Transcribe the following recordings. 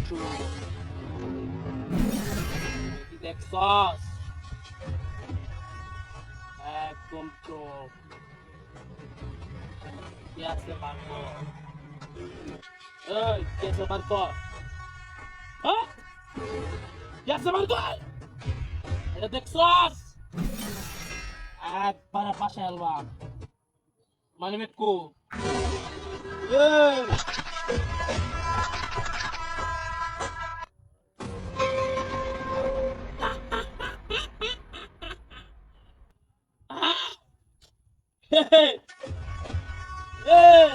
চুপ। কি দেখছস? একদম চুপ। কি আছে বার কর। এই, কি আছে বার কর। হ্যাঁ? কি আছে বার কর। এটা দেখছস? একবারে পাশে এলবাম। মানে মেটকু। এই, এই, এই,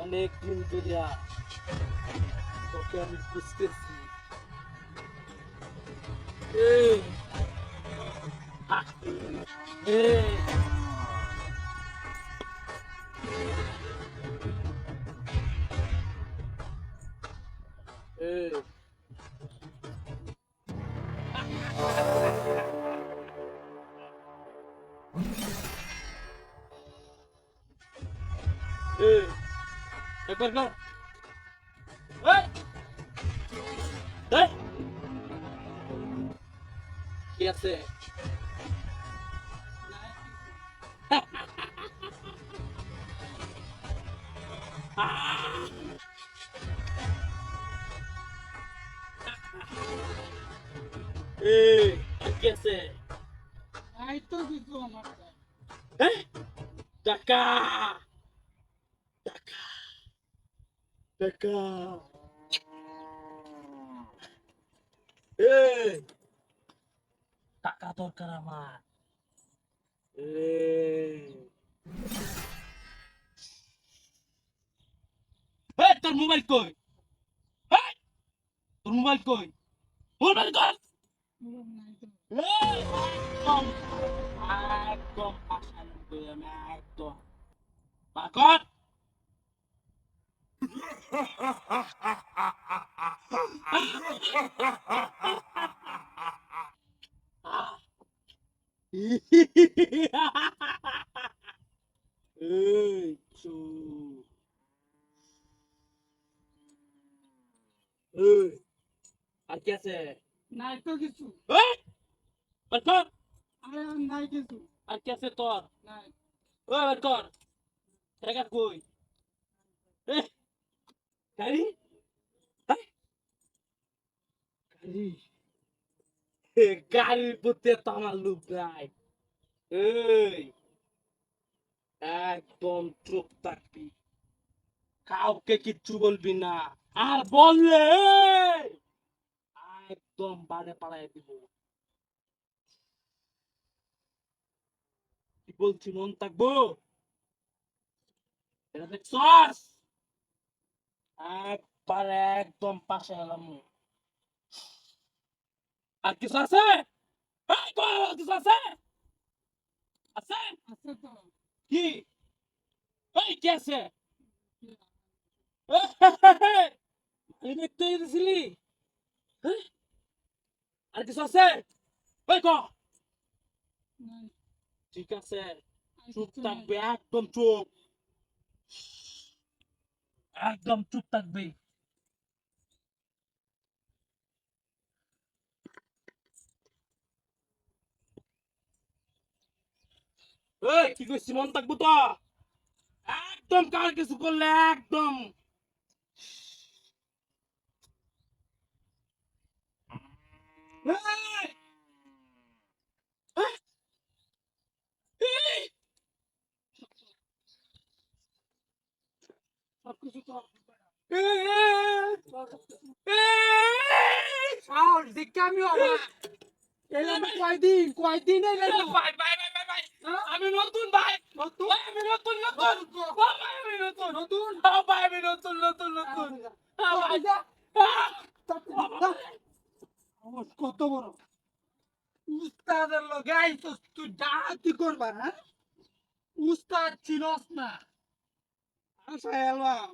অনেক দিন ধরিয়া তোকে আমি খুঁজতেছি। এই, হা, এই, এই, এই, একবার কর। এই, এই, কি আছে? এই, আর কি আছে? নাই তো কিছু আমার কাছে। এই, টাকা, টাকা, টাকা। এই, টাকা দরকার আমার। এই, এই, তোর মোবাইল কই? এই, তোর মোবাইল কই? মোবাইল কই? নাই তো। এই, একদম, একদম পাশা লাগবে আমি একদম। পাকট। এই, চুপ। এই, আর কি আছে? নাই তো কিছু। এই, বের কর। আরে আর নাই কিছু। আর কি আছে তোর? নাই। ওই বের কর। টাকা কই? এই, গাড়ি? এই, গাড়ি? গাড়ির প্রতি তো আমার লোভ নাই। এই, একদম চুপ থাকবি, কাউকে কিচ্ছু বলবি না। আর বললে একদম বাড়ে পাড়ায় দিব। কি বলছি মন থাকবো? এটা দেখছস? একবারে একদম পাশে এলাম। আর কিছু আছে? এই, কই আর কিছু আছে? আছে? আছে তো। কি? এই, কি আছে? কি? এই দেখতে দিছিলি? হ্যাঁ? আর কিছু আছে? ওই ক। নাই। ঠিক আছে, আর চুপ কিছু নাই। থাকবে, একদম চুপ, একদম চুপ থাকবে। এই, কি কইছি মন থাকবো তো? একদম কার কিছু করলে একদম। এই, এই, এই, সব কিছু তো। এই, এই, আর দেখে আমি অবাক। এলাম কয়দিন এলাম। ভাই ভাই ভাই ভাই ভাই, হ্যাঁ? আমি নতুন ভাই। নতুন? ভাই, আমি নতুন নতুন। ভাই, আমি নতুন নতুন? ভাই, আমি নতুন নতুন নতুন। ভাই, যা, আহ, যা। আমার কত বড় উস্তাদের লগে আইছস তুই ডাকাতি করবা, হ্যাঁ? উস্তাদ ছিলস না। আশা এলাম